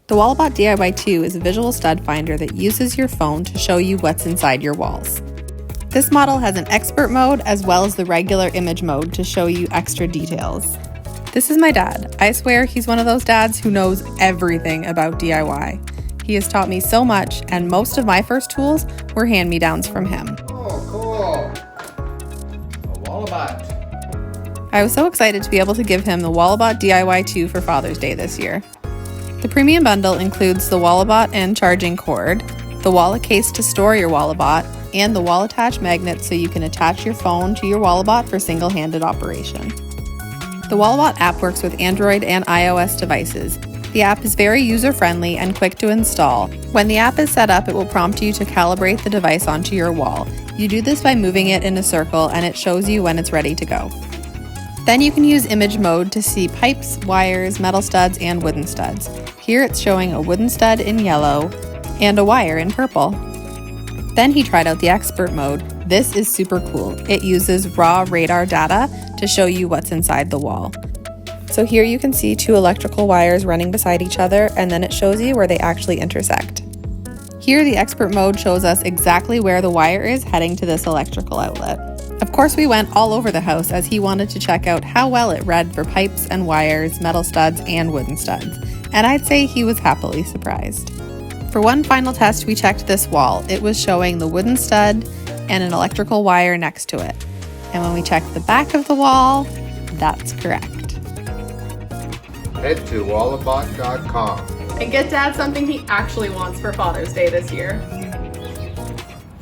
The Walabot DIY 2 is a visual stud finder that uses your phone to show you what's inside your walls. This model has an expert mode as well as the regular image mode to show you extra details. This is my dad. I swear he's one of those dads who knows everything about DIY. He has taught me so much, and most of my first tools were hand-me-downs from him. Oh, cool. A Walabot. I was so excited to be able to give him the Walabot DIY 2 for Father's Day this year. The premium bundle includes the Walabot and charging cord, the wallet case to store your Walabot, and the wall attach magnet so you can attach your phone to your Walabot for single-handed operation. The Walabot app works with Android and iOS devices. The app is very user-friendly and quick to install. When the app is set up, it will prompt you to calibrate the device onto your wall. You do this by moving it in a circle, and it shows you when it's ready to go. Then you can use image mode to see pipes, wires, metal studs, and wooden studs. Here it's showing a wooden stud in yellow and a wire in purple. Then he tried out the expert mode. This is super cool. It uses raw radar data to show you what's inside the wall. So here you can see two electrical wires running beside each other, and then it shows you where they actually intersect. Here the expert mode shows us exactly where the wire is heading to this electrical outlet. Of course, we went all over the house as he wanted to check out how well it read for pipes and wires, metal studs, and wooden studs. And I'd say he was happily surprised. For one final test, we checked this wall. It was showing the wooden stud and an electrical wire next to it. And when we checked the back of the wall, that's correct. Head to walabot.com and get Dad something he actually wants for Father's Day this year.